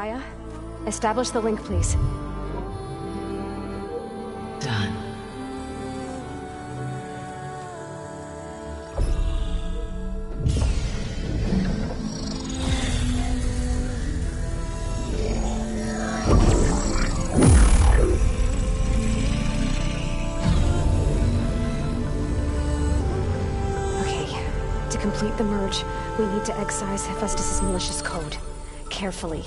Gaia, establish the link, please. Done. To complete the merge, we need to excise Hephaestus' malicious code. Carefully.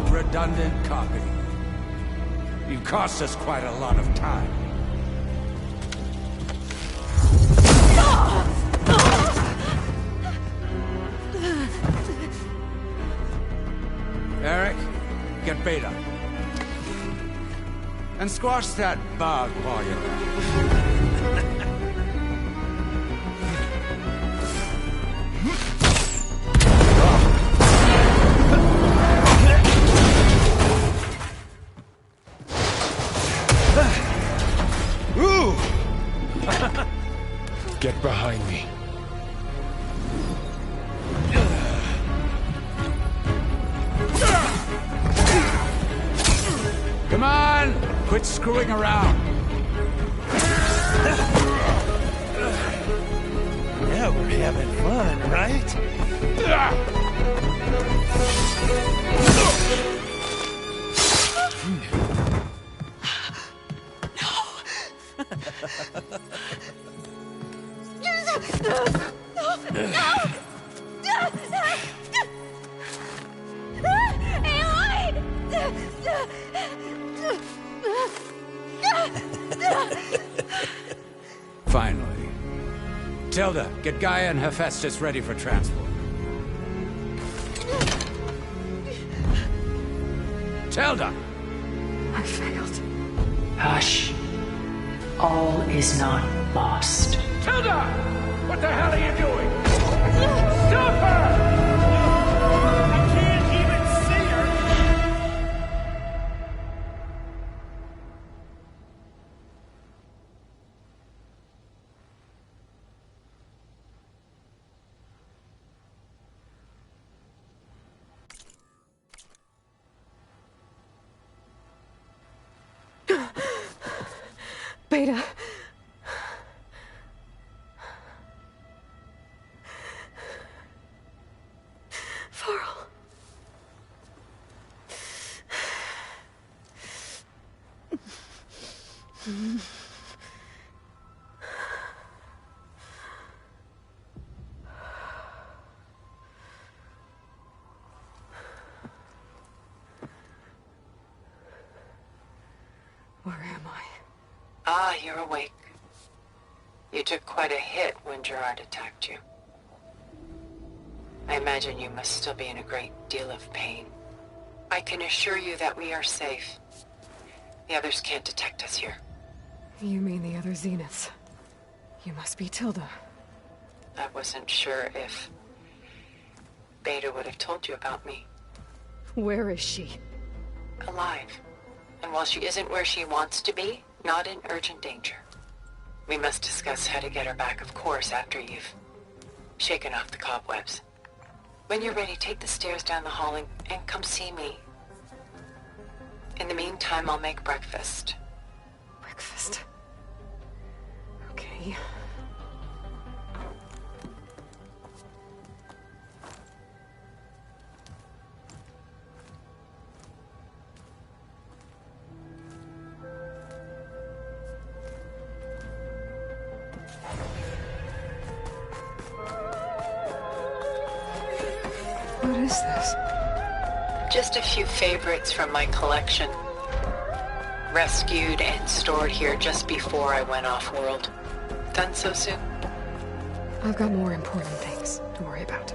Redundant copy. You've cost us quite a lot of time. Eric, get Beta. And squash that bug while you're at it. Get behind me. Come on! Quit screwing around. Yeah, we're having fun, right? Finally. Tilda, get Gaia and Hephaestus ready for transport. Tilda! I failed. Hush. All is not lost. Tilda! What the hell are you doing? Stop her! I can't even see her! Beta. Varl. Where am I? Ah, you're awake. You took quite a hit when Gerard attacked you. I imagine you must still be in a great deal of pain. I can assure you that we are safe. The others can't detect us here. You mean the other Zeniths? You must be Tilda. I wasn't sure if Beta would have told you about me. Where is she? Alive. And while she isn't where she wants to be, not in urgent danger. We must discuss how to get her back, of course, after you've shaken off the cobwebs. When you're ready, take the stairs down the hall and come see me. In the meantime, I'll make breakfast. Breakfast. Okay. What is this? Just a few favorites from my collection. Rescued and stored here just before I went off-world. Done so soon? I've got more important things to worry about.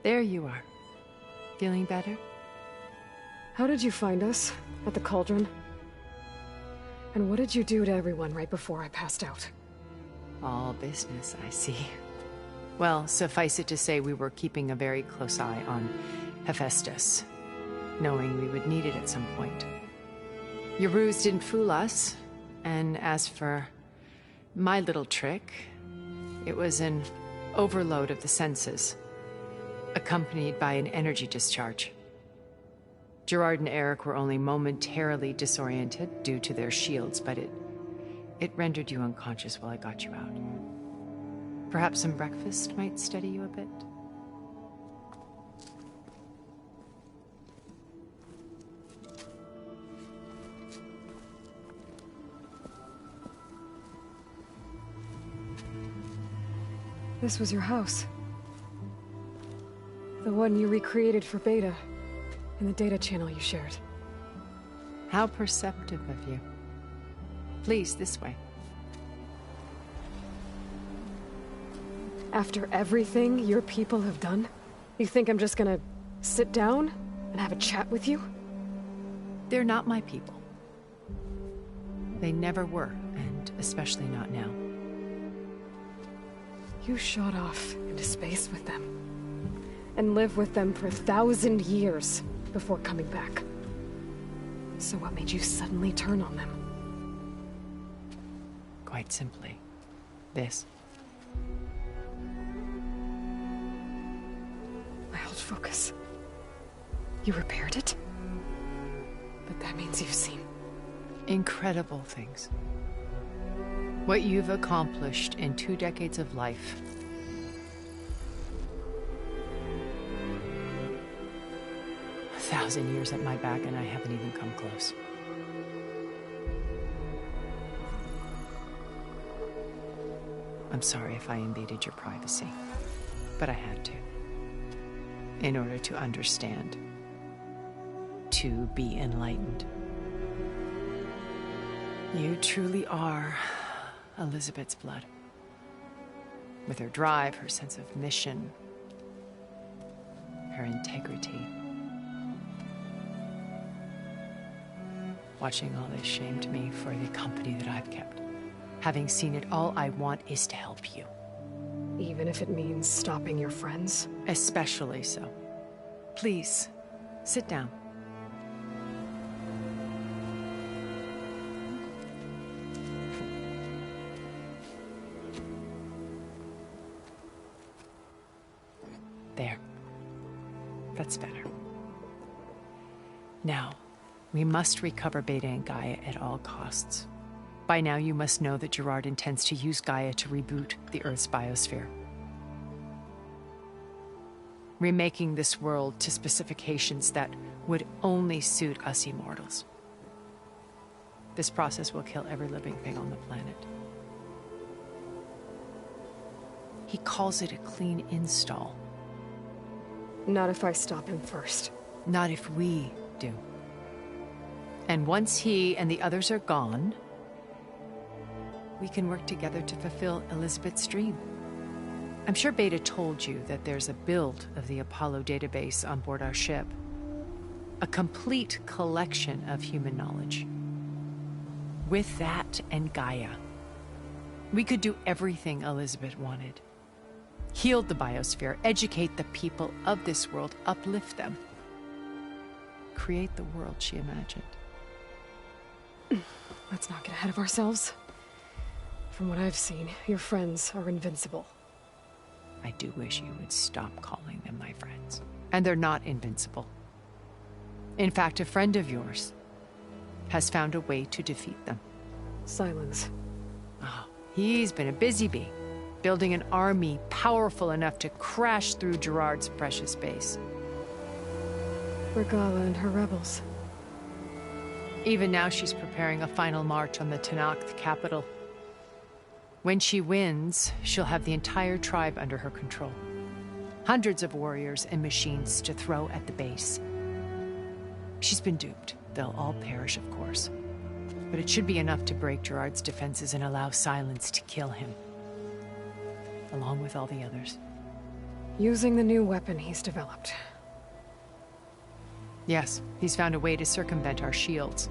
There you are. Feeling better? How did you find us? At the Cauldron? And what did you do to everyone right before I passed out? All business, I see. Well, suffice it to say we were keeping a very close eye on Hephaestus, knowing we would need it at some point. Your ruse didn't fool us, and as for my little trick, it was an overload of the senses, accompanied by an energy discharge. Gerard and Eric were only momentarily disoriented due to their shields, but it rendered you unconscious while I got you out. Perhaps some breakfast might steady you a bit? This was your house. The one you recreated for Beta, in the data channel you shared. How perceptive of you. Please, this way. After everything your people have done, you think I'm just gonna sit down and have a chat with you? They're not my people. They never were, and especially not now. You shot off into space with them, and lived with them for 1,000 years before coming back. So what made you suddenly turn on them? Quite simply, this. My old focus. You repaired it? But that means you've seen... Incredible things. What you've accomplished in 2 decades of life. A 1,000 years at my back and I haven't even come close. I'm sorry if I invaded your privacy, but I had to. In order to understand. To be enlightened. You truly are Elizabeth's blood. With her drive, her sense of mission, her integrity. Watching all this shamed me for the company that I've kept. Having seen it, all I want is to help you. Even if it means stopping your friends? Especially so. Please, sit down. There. That's better. Now, we must recover Beta and Gaia at all costs. By now, you must know that Gerard intends to use Gaia to reboot the Earth's biosphere. Remaking this world to specifications that would only suit us immortals. This process will kill every living thing on the planet. He calls it a clean install. Not if I stop him first. Not if we do. And once he and the others are gone, we can work together to fulfill Elizabeth's dream. I'm sure Beta told you that there's a build of the Apollo database on board our ship. A complete collection of human knowledge. with that and Gaia, we could do everything Elizabeth wanted. Heal the biosphere, educate the people of this world, uplift them. Create the world she imagined. Let's not get ahead of ourselves. From what I've seen, your friends are invincible. I do wish you would stop calling them my friends. And they're not invincible. In fact, a friend of yours has found a way to defeat them. Silence. Oh, he's been a busy bee, building an army powerful enough to crash through Gerard's precious base. Regalla and her rebels. Even now, she's preparing a final march on the Tenakth capital. When she wins, she'll have the entire tribe under her control. Hundreds of warriors and machines to throw at the base. She's been duped. They'll all perish, of course. But it should be enough to break Gerard's defenses and allow Silence to kill him. Along with all the others. Using the new weapon he's developed. Yes, he's found a way to circumvent our shields.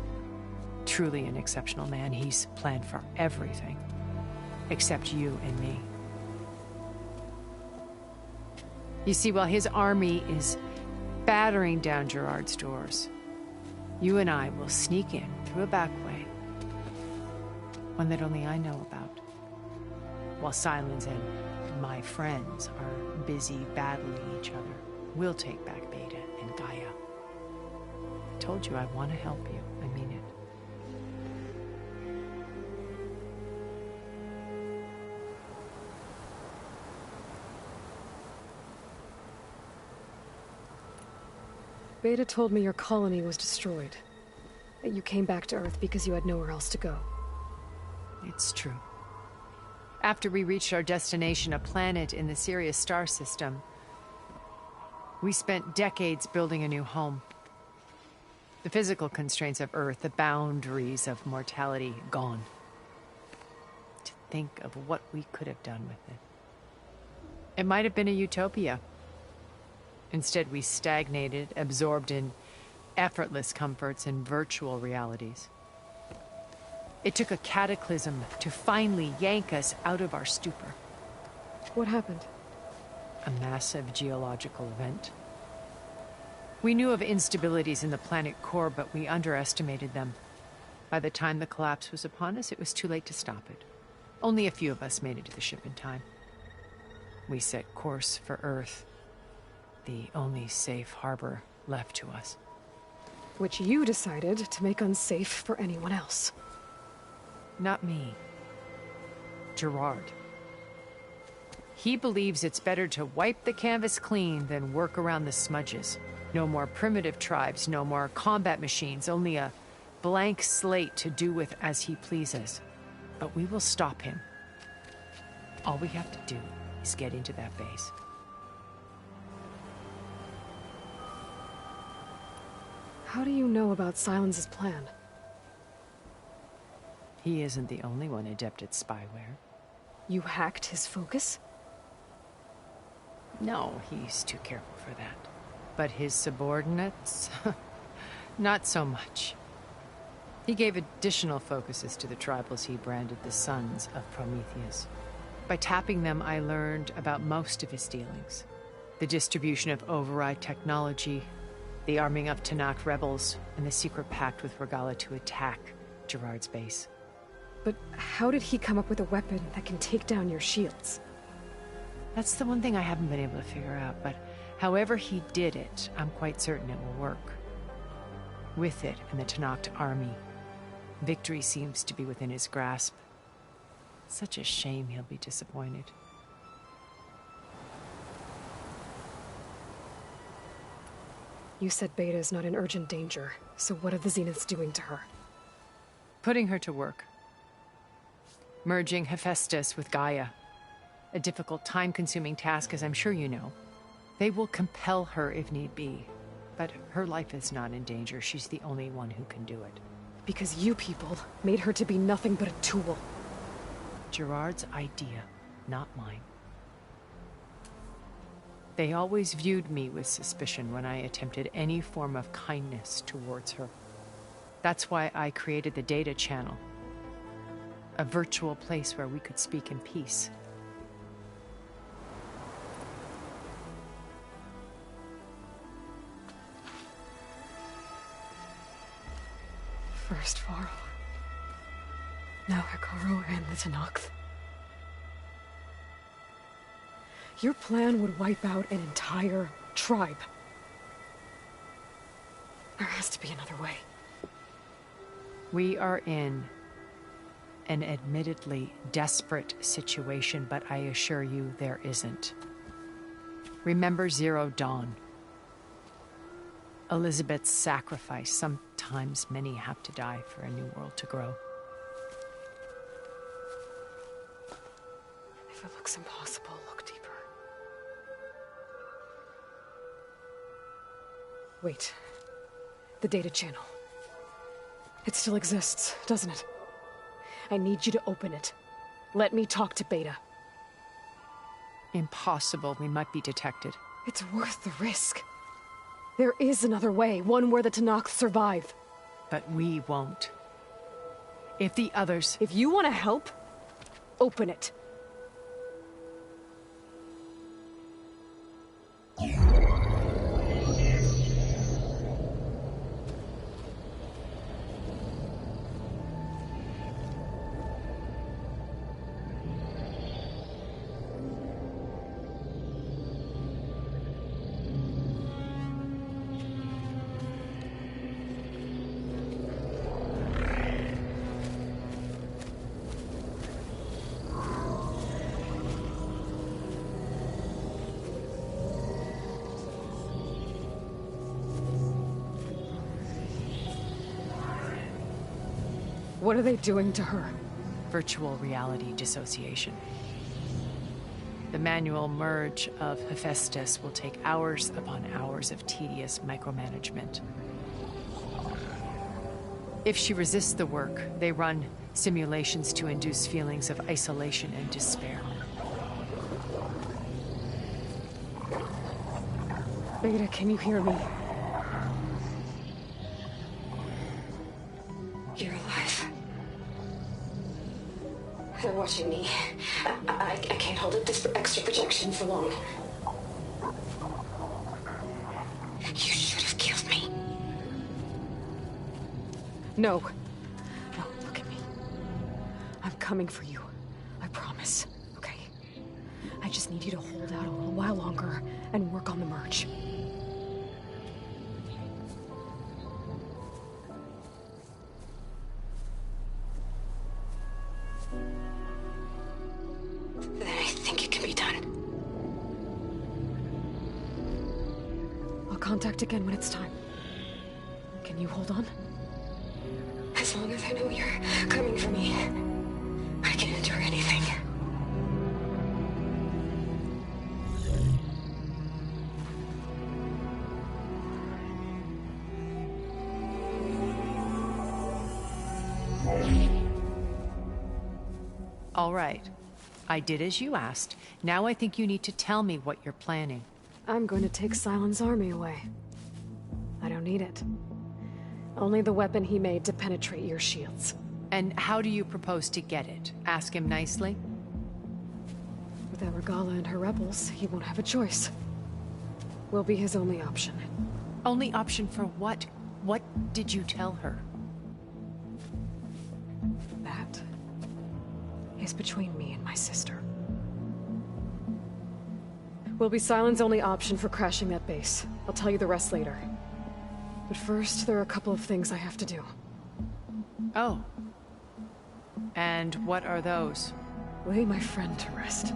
Truly an exceptional man. He's planned for everything. Except you and me. You see, while his army is battering down Gerard's doors, you and I will sneak in through a back way. One that only I know about. While Silence and my friends are busy battling each other, we'll take back Beta and Gaia. I told you I want to help you. I mean it. Beta told me your colony was destroyed. That you came back to Earth because you had nowhere else to go. It's true. After we reached our destination, a planet in the Sirius star system, we spent decades building a new home. The physical constraints of Earth, the boundaries of mortality, gone. To think of what we could have done with it. It might have been a utopia. Instead, we stagnated, absorbed in effortless comforts and virtual realities. It took a cataclysm to finally yank us out of our stupor. What happened? A massive geological event. We knew of instabilities in the planet core, but we underestimated them. By the time the collapse was upon us, it was too late to stop it. Only a few of us made it to the ship in time. We set course for Earth, the only safe harbor left to us. Which you decided to make unsafe for anyone else. Not me. Gerard. He believes it's better to wipe the canvas clean than work around the smudges. No more primitive tribes, no more combat machines, only a blank slate to do with as he pleases. But we will stop him. All we have to do is get into that base. How do you know about Silence's plan? He isn't the only one adept at spyware. You hacked his focus? No, he's too careful for that. But his subordinates? Not so much. He gave additional focuses to the tribals he branded the Sons of Prometheus. By tapping them, I learned about most of his dealings. The distribution of override technology, the arming of Tenakth rebels, and the secret pact with Regalla to attack Gerard's base. But how did he come up with a weapon that can take down your shields? That's the one thing I haven't been able to figure out, but however he did it, I'm quite certain it will work. With it and the Tenakth army, victory seems to be within his grasp. Such a shame he'll be disappointed. You said Beta is not in urgent danger, so what are the Zeniths doing to her? Putting her to work. Merging Hephaestus with Gaia. A difficult, time-consuming task, as I'm sure you know. They will compel her if need be. But her life is not in danger. She's the only one who can do it. Because you people made her to be nothing but a tool. Gerard's idea, not mine. They always viewed me with suspicion when I attempted any form of kindness towards her. That's why I created the data channel, A virtual place where we could speak in peace. First Varl. Now Hekarro and the Tenakth. Your plan would wipe out an entire tribe. There has to be another way. We are in an admittedly desperate situation, but I assure you there isn't. Remember Zero Dawn. Elizabeth's sacrifice. Sometimes many have to die for a new world to grow. If it looks impossible, look deeper. Wait. The data channel. It still exists, doesn't it? I need you to open it. Let me talk to Beta. Impossible. We might be detected. It's worth the risk. There is another way, one where the Tenakth survive. But we won't. If the others... If you want to help, open it. What are they doing to her? Virtual reality dissociation. The manual merge of Hephaestus will take hours upon hours of tedious micromanagement. If she resists the work, they run simulations to induce feelings of isolation and despair. Beta, can you hear me? You're alive. They're watching me. I can't hold up this extra projection for long. You should have killed me. No. No, look at me. I'm coming for you. I promise. Okay? I just need you to hold out a little while longer and work on the merge. Then I think it can be done. I'll contact again when it's time. Can you hold on? As long as I know you're coming for me, I can endure anything. All right. I did as you asked. Now I think you need to tell me what you're planning. I'm going to take Sylens' army away. I don't need it. Only the weapon he made to penetrate your shields. And how do you propose to get it? Ask him nicely? Without Regalla and her rebels, he won't have a choice. We'll be his only option. Only option for what? What did you tell her? That is between me and my sister. Will be Sylens' only option for crashing that base. I'll tell you the rest later. But first, there are a couple of things I have to do. Oh. And what are those? Lay my friend to rest.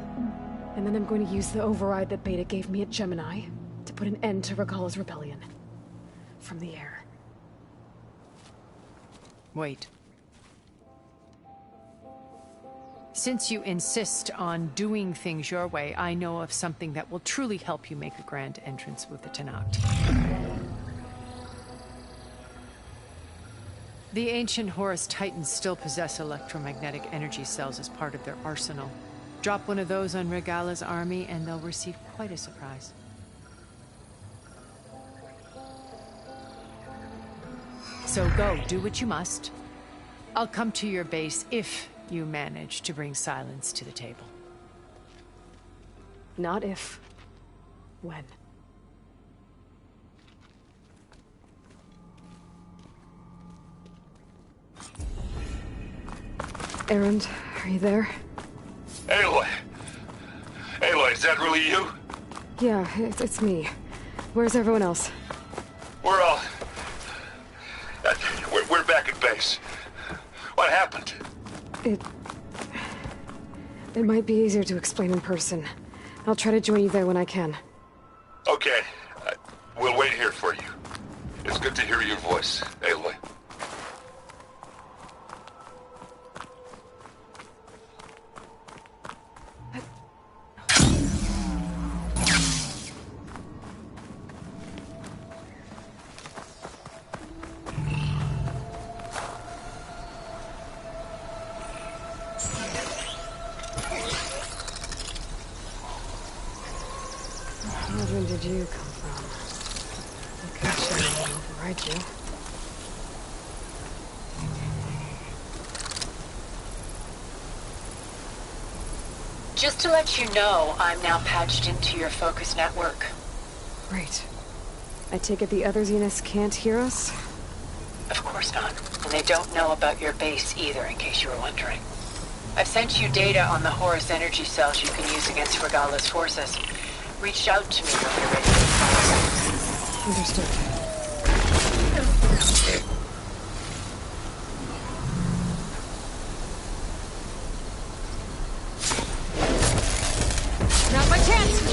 And then I'm going to use the override that Beta gave me at Gemini to put an end to Regalla's rebellion. From the air. Wait. Since you insist on doing things your way, I know of something that will truly help you make a grand entrance with the Tenakth. The ancient Horus Titans still possess electromagnetic energy cells as part of their arsenal. Drop one of those on Regalla's army and they'll receive quite a surprise. So go, do what you must. I'll come to your base if you managed to bring silence to the table. Not if. When. Erend, are you there? Aloy! Aloy, is that really you? Yeah, it's me. Where's everyone else? We're all... We're back at base. What happened? It might be easier to explain in person. I'll try to join you there when I can. Okay. We'll wait here for you. It's good to hear your voice, Aloy. Where did you come from? I could try to override you. Just to let you know, I'm now patched into your focus network. Great. I take it the other Zeniths can't hear us? Of course not. And they don't know about your base either, in case you were wondering. I've sent you data on the Horus energy cells you can use against Regala's forces. Reach out to me when you're ready. Understood. Not my chance!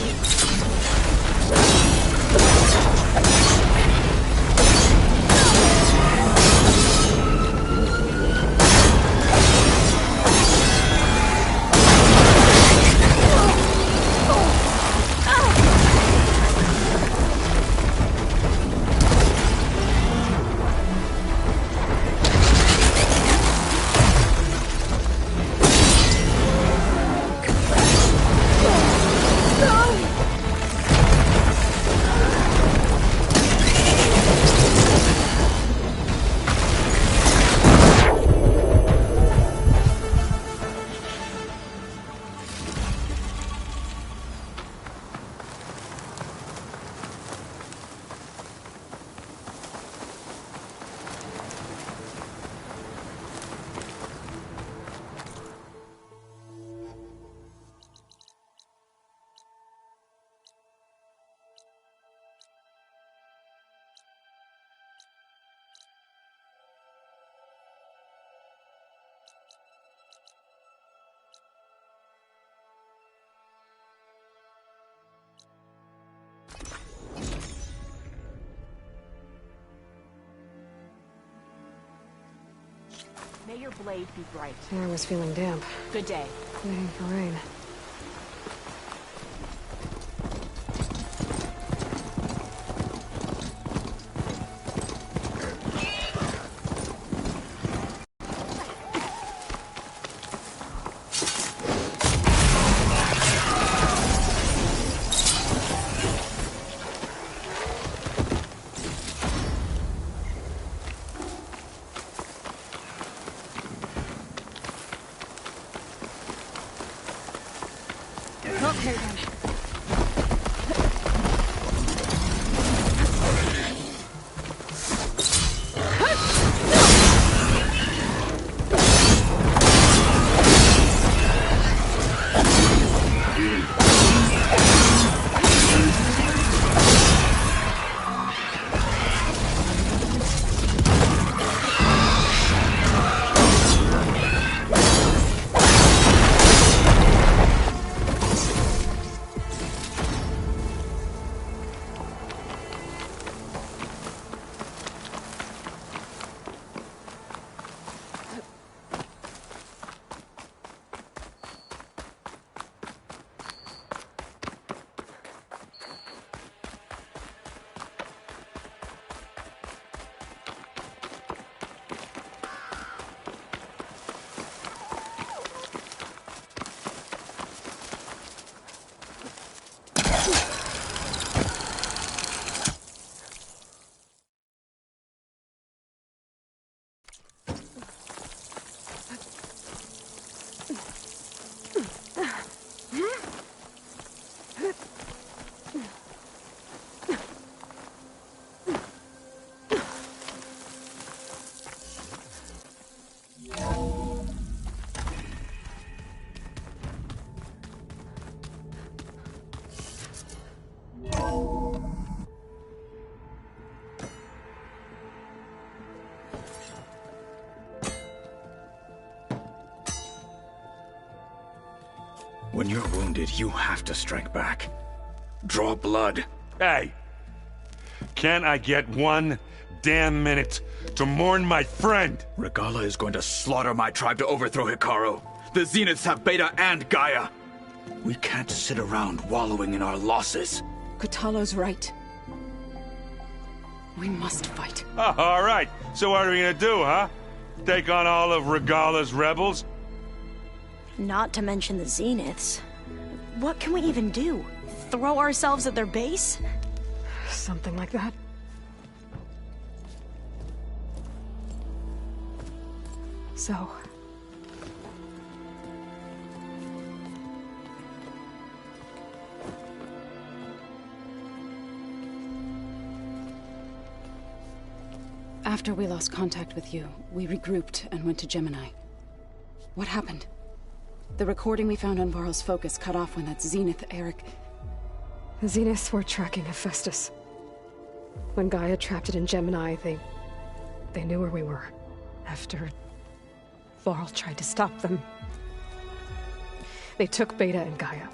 May your blade be bright. The air was feeling damp. Good day. Waiting for rain. Okay then. When you're wounded, you have to strike back. Draw blood. Hey! Can't I get one damn minute to mourn my friend? Regalla is going to slaughter my tribe to overthrow Hekarro. The Zeniths have Beta and Gaia. We can't sit around wallowing in our losses. Kotallo's right. We must fight. Oh, all right. So what are we gonna do, huh? Take on all of Regalla's rebels? Not to mention the Zeniths. What can we even do? Throw ourselves at their base? Something like that. So... After we lost contact with you, we regrouped and went to Gemini. What happened? The recording we found on Varl's focus cut off when that Zenith, Eric... The Zeniths were tracking Hephaestus. When Gaia trapped it in Gemini, they knew where we were. After... Varl tried to stop them. They took Beta and Gaia.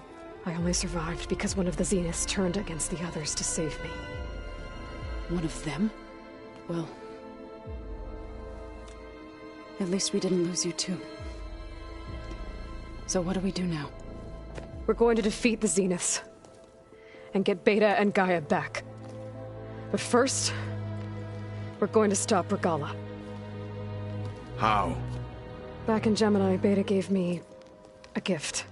I only survived because one of the Zeniths turned against the others to save me. One of them? Well... At least we didn't lose you too. So what do we do now? We're going to defeat the Zeniths. And get Beta and Gaia back. But first... we're going to stop Regalla. How? Back in Gemini, Beta gave me... a gift.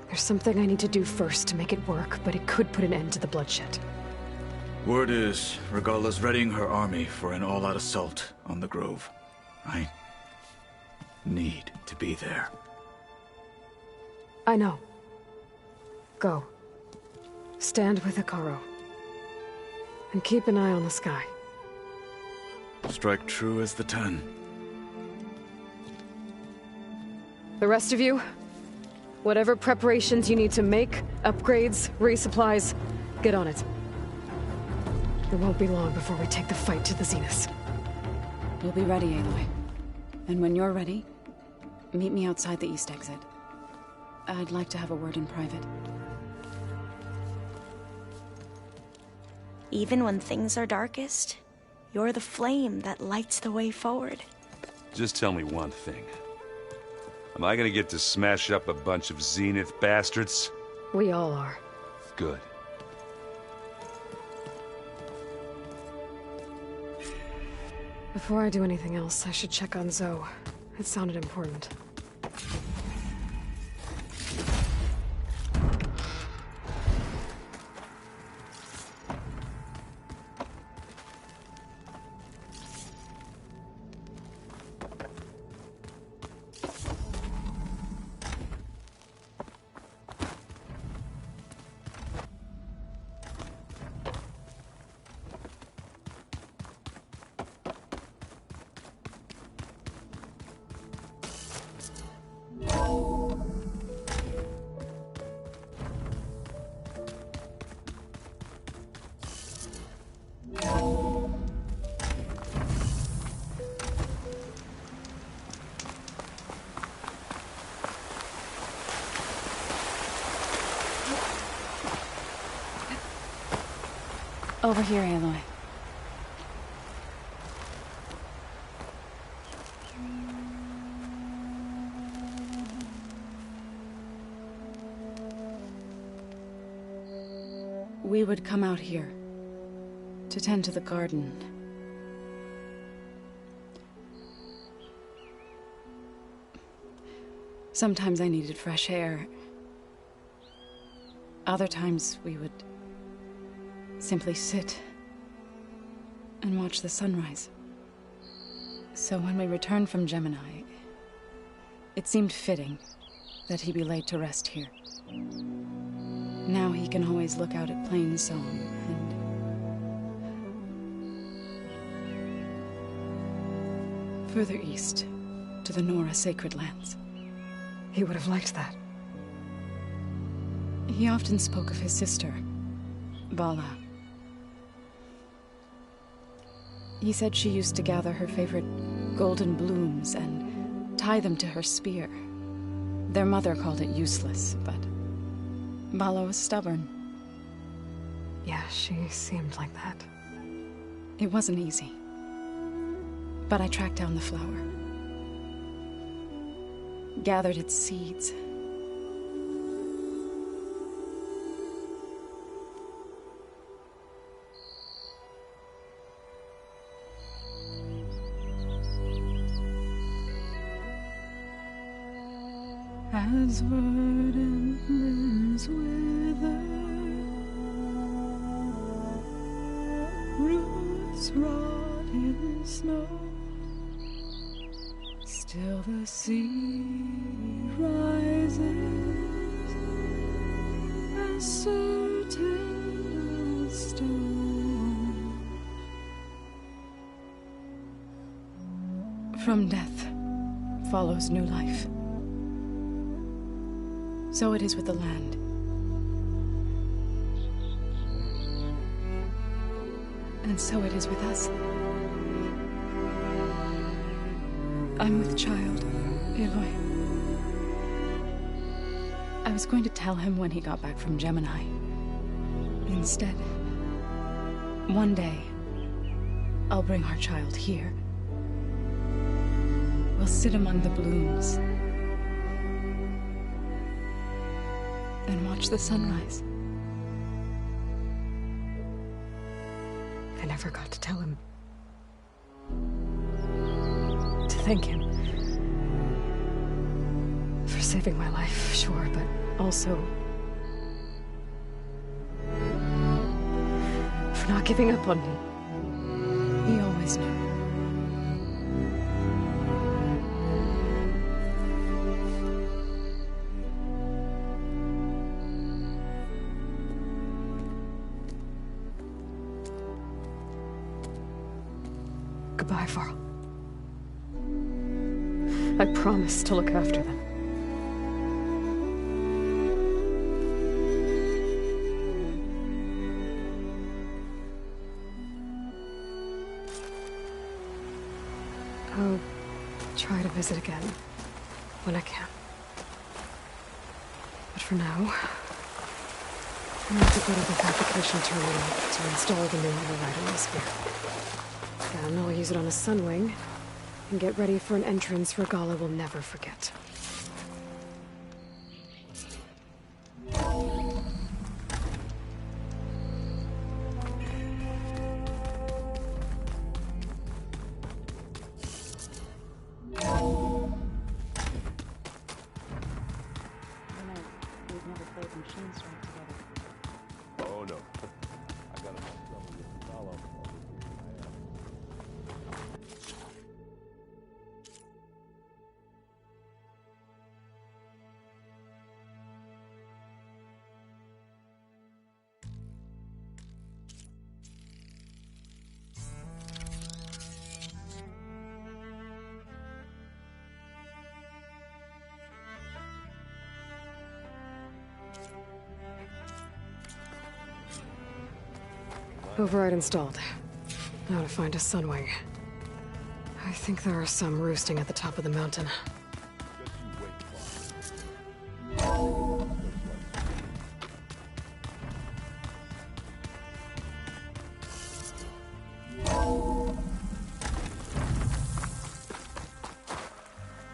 There's something I need to do first to make it work, but it could put an end to the bloodshed. Word is, Regalla's readying her army for an all-out assault on the Grove. I need to be there. I know. Go. Stand with Hekarro. And keep an eye on the sky. Strike true as the 10. The rest of you, whatever preparations you need to make, upgrades, resupplies, get on it. It won't be long before we take the fight to the Zeniths. We'll be ready, Aloy. And when you're ready, meet me outside the east exit. I'd like to have a word in private. Even when things are darkest, you're the flame that lights the way forward. Just tell me one thing. Am I gonna get to smash up a bunch of Zenith bastards? We all are. Good. Before I do anything else, I should check on Zoe. It sounded important. Over here, Aloy. We would come out here to tend to the garden. Sometimes I needed fresh air. Other times we would simply sit and watch the sunrise. So when we returned from Gemini, it seemed fitting that he be laid to rest here. Now he can always look out at Plainsong and further east to the Nora Sacred Lands. He would have liked that. He often spoke of his sister, Vala. He said she used to gather her favorite golden blooms and tie them to her spear. Their mother called it useless, but Vala was stubborn. Yeah, she seemed like that. It wasn't easy. But I tracked down the flower. Gathered its seeds. As verdant limbs wither, roots rot in snow, still the sea rises, as certain as stone. From death follows new life. So it is with the land. And so it is with us. I'm with child, Aloy. I was going to tell him when he got back from Gemini. Instead, one day, I'll bring our child here. We'll sit among the blooms and watch the sunrise. I never got to tell him. To thank him. For saving my life, sure, but also for not giving up on me. He always knew. Goodbye, Varl. I promise to look after them. I'll try to visit again when I can. But for now, I have to go to the fabrication terminal to install the new override on the spear. Then I'll use it on a sunwing, and get ready for an entrance Regalla will never forget. Oh no. I got enough trouble with the follow. Override installed. Now to find a sunwing. I think there are some roosting at the top of the mountain.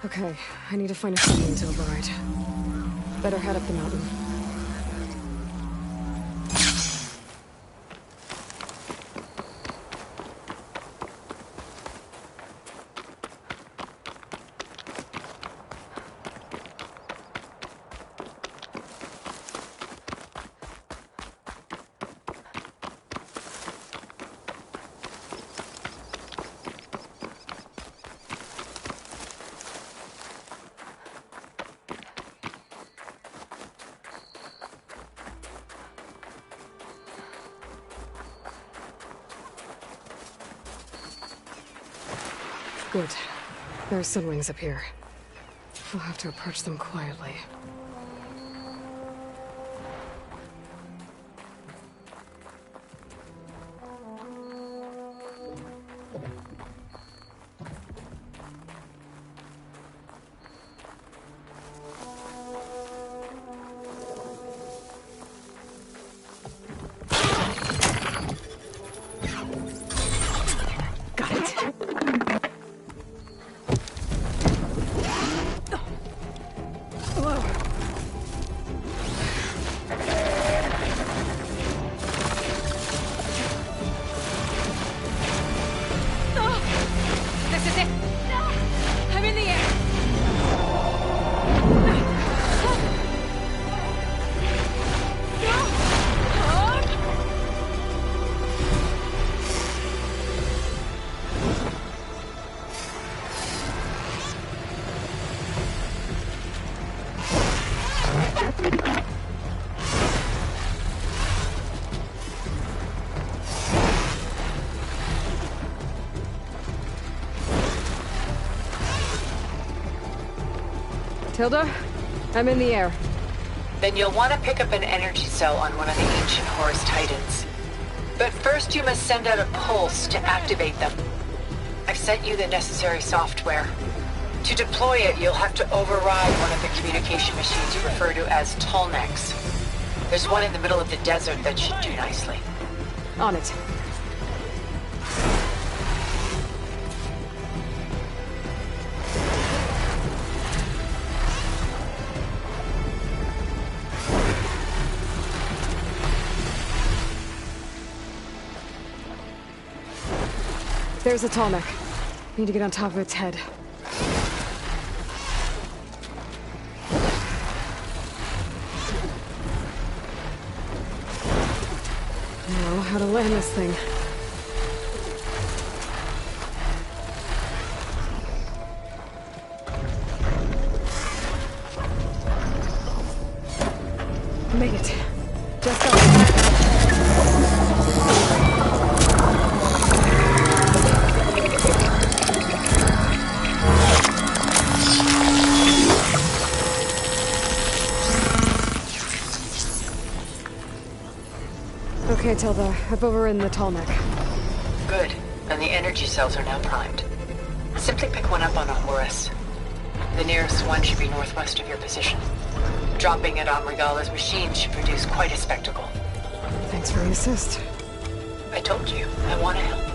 Okay, I need to find a sunwing to override. Better head up the mountain. Good. There are sunwings up here. I'll have to approach them quietly. Tilda, I'm in the air. Then you'll want to pick up an energy cell on one of the ancient Horus Titans. But first you must send out a pulse to activate them. I've sent you the necessary software. To deploy it, you'll have to override one of the communication machines you refer to as Tallnecks. There's one in the middle of the desert that should do nicely. On it. There's a Tallneck. Need to get on top of its head. Now, how to land this thing. Made it. Just got it. Okay, Tilda. I've overridden the Tallneck. Good. And the energy cells are now primed. Simply pick one up on a Horus. The nearest one should be northwest of your position. Dropping it on Regalla's machine should produce quite a spectacle. Thanks for the assist. I told you, I want to help.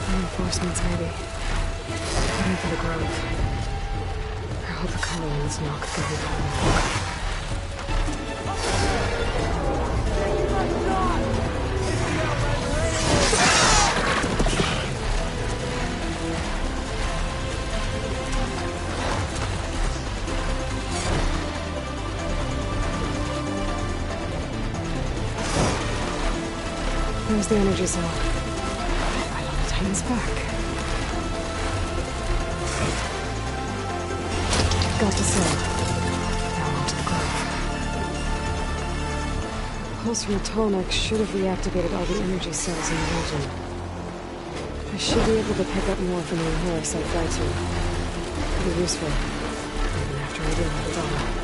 Reinforcements, maybe. Heading for the grove. I hope the Colonials knock could be home. There's the energy cell. Right on the Titan's back. Got the cell. Now onto the grove. Pulse from the Tallneck should have reactivated all the energy cells in the region. I should be able to pick up more from the Horus I fly to. Could be useful, even after I deal with it all.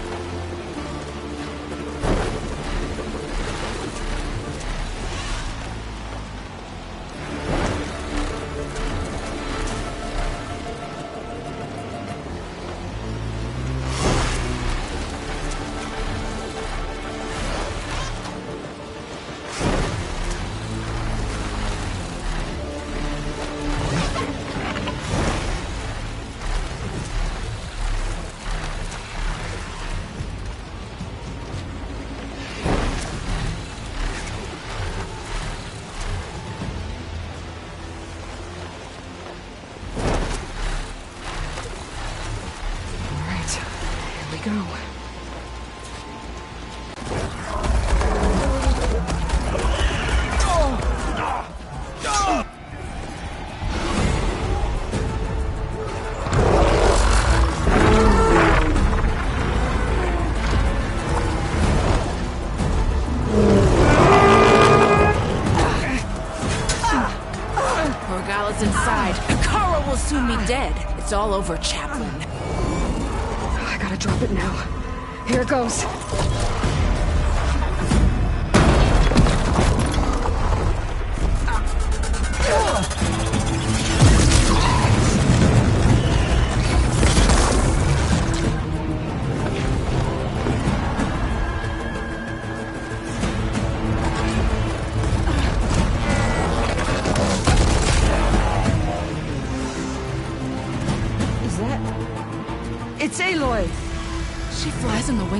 Go. Regalla's inside. Kara will soon be dead. It's all over, Chaplain. I gotta drop it now. Here it goes.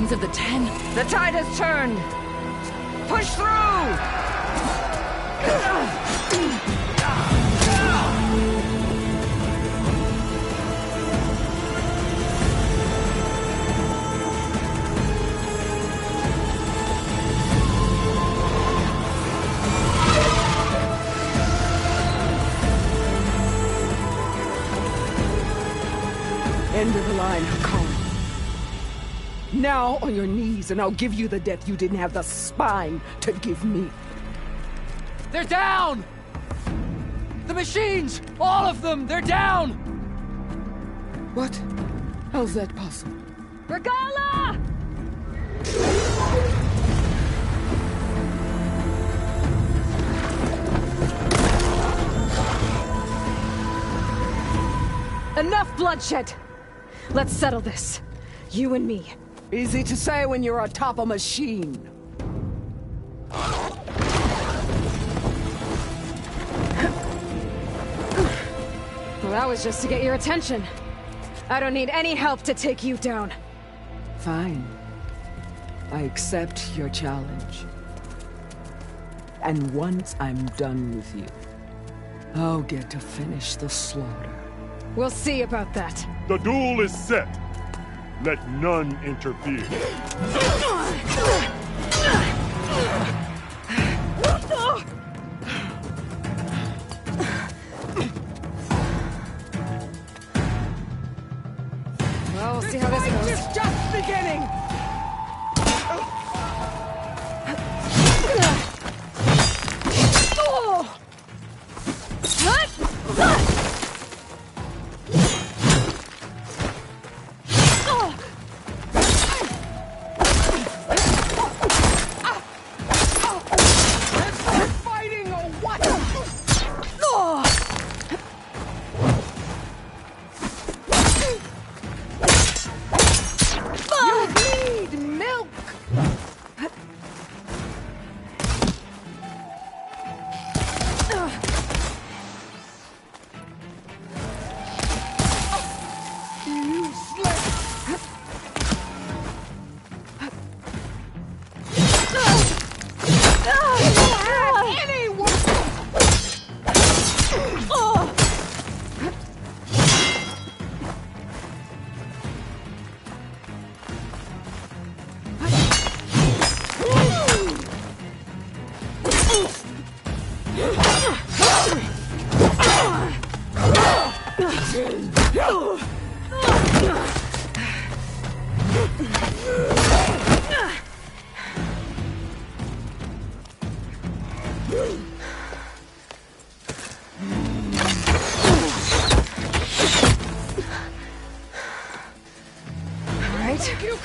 Sons of the Ten. The tide has turned! Push through! End of the line, Hakan. Now on your knees, and I'll give you the death you didn't have the spine to give me. They're down! The machines! All of them! They're down! What? How's that possible? Regalla! Enough bloodshed! Let's settle this. You and me. Easy to say when you're atop a machine. Well, that was just to get your attention. I don't need any help to take you down. Fine. I accept your challenge. And once I'm done with you, I'll get to finish the slaughter. We'll see about that. The duel is set. Let none interfere. Well, we'll see how this goes. It's just beginning!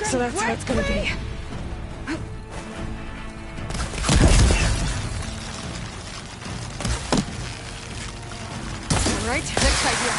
So that's how it's gonna be. All right, next idea.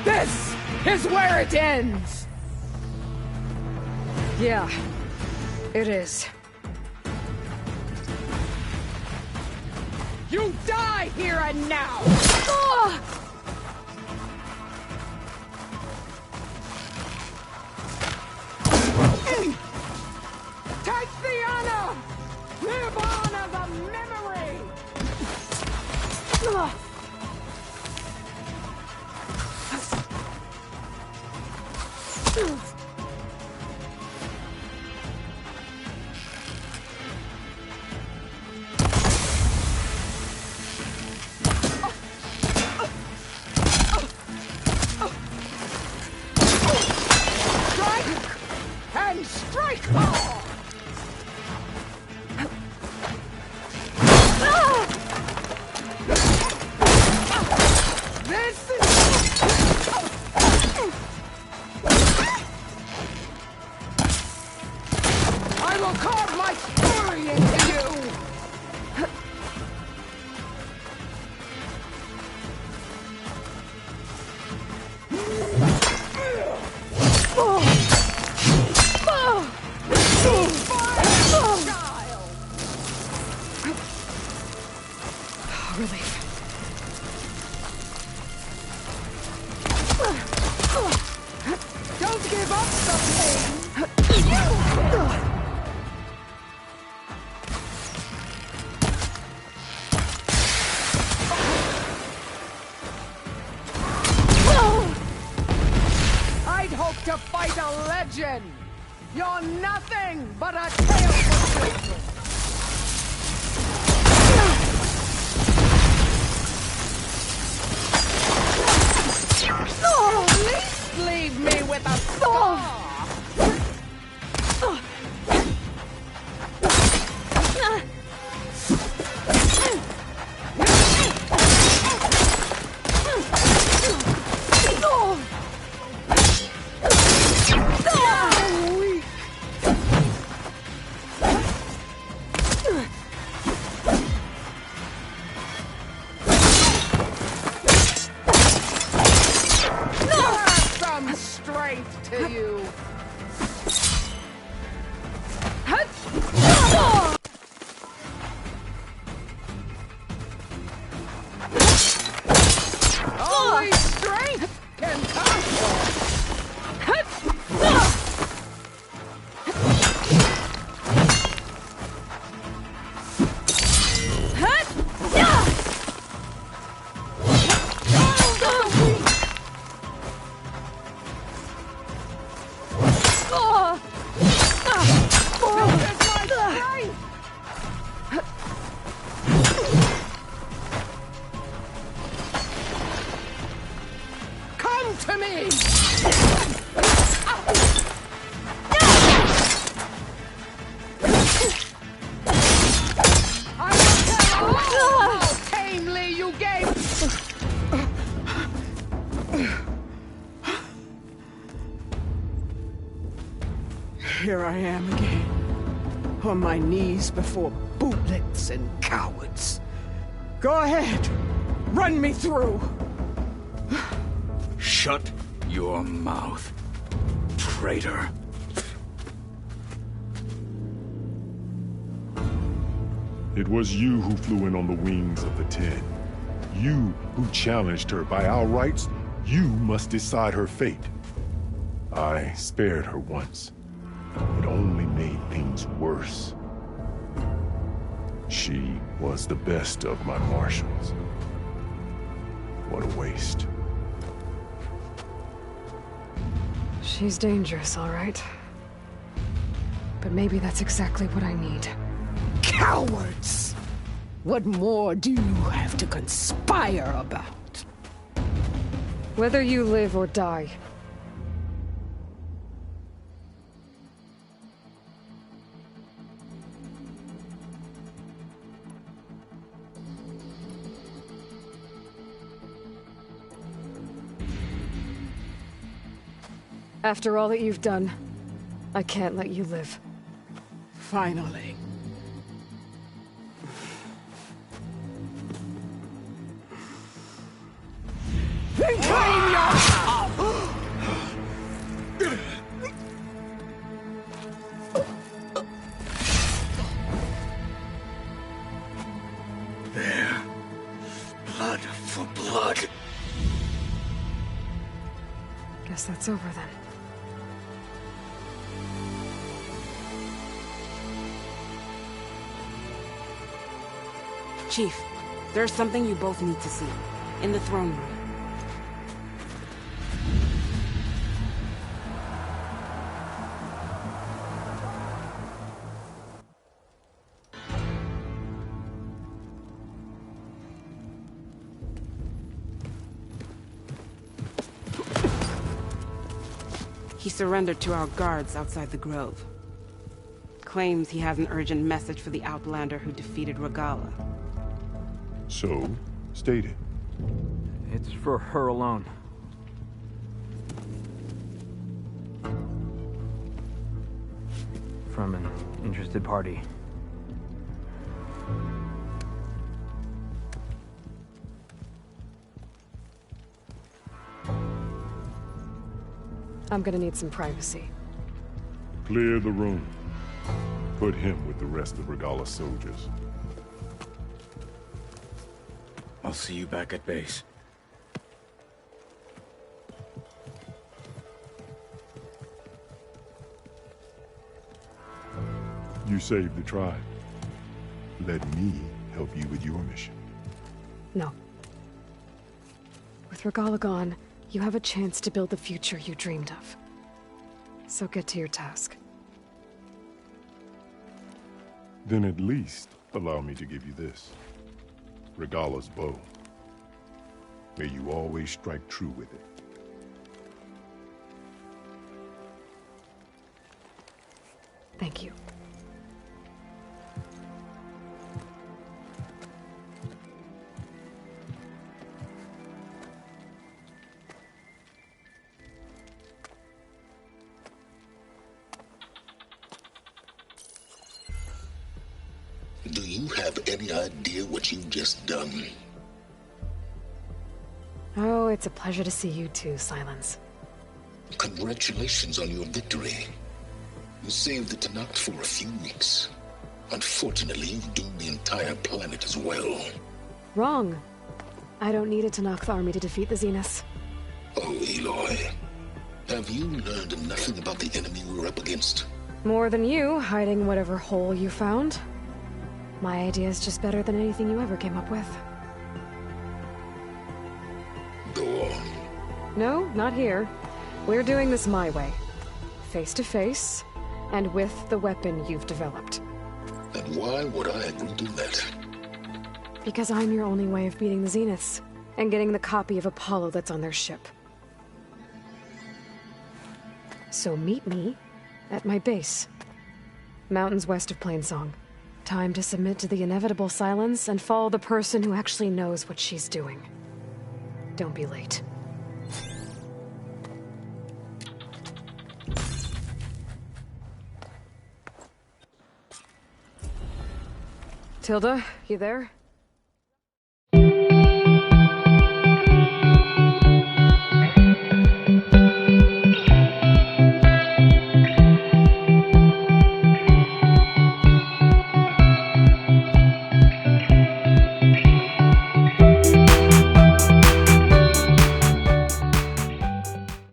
This is where it ends! Yeah, it is. You die here and now! Take the honor! Live on as a memory! Strike hard! This is... I will carve my fury into you! Relief. Don't give up the pain! I'd hope to fight a legend! You're nothing but a tale for children! At least leave me with a scar! To you. Only strength can conquer. Come to me! I will tell all how tamely you gave. Here I am again, on my knees before bootlets and cowards. Go ahead, run me through. Shut your mouth, traitor. It was you who flew in on the wings of the Ten. You who challenged her by our rights. You must decide her fate. I spared her once. It only made things worse. She was the best of my marshals. What a waste. She's dangerous, all right. But maybe that's exactly what I need. Cowards! What more do you have to conspire about? Whether you live or die, After all that you've done, I can't let you live. Finally. Then claim your... There. Blood for blood. Guess that's over then. Chief, there's something you both need to see. In the throne room. He surrendered to our guards outside the grove. Claims he has an urgent message for the Outlander who defeated Regalla. So, state it. It's for her alone. From an interested party. I'm gonna need some privacy. Clear the room. Put him with the rest of Regalla's soldiers. I'll see you back at base. You saved the tribe. Let me help you with your mission. No. With Regalla gone, you have a chance to build the future you dreamed of. So get to your task. Then at least allow me to give you this. Regalla's bow. May you always strike true with it. Thank you. Do you have any idea what you've just done? Oh, it's a pleasure to see you too, Silence. Congratulations on your victory. You saved the Tenakth for a few weeks. Unfortunately, you've doomed the entire planet as well. Wrong. I don't need a Tenakth army to defeat the Zeniths. Oh, Aloy. Have you learned nothing about the enemy we're up against? More than you, hiding whatever hole you found. My idea is just better than anything you ever came up with. Go on. No, not here. We're doing this my way. Face to face, and with the weapon you've developed. And why would I agree to that? Because I'm your only way of beating the Zeniths, and getting the copy of Apollo that's on their ship. So meet me at my base. Mountains west of Plainsong. Time to submit to the inevitable silence and follow the person who actually knows what she's doing. Don't be late. Tilda, you there?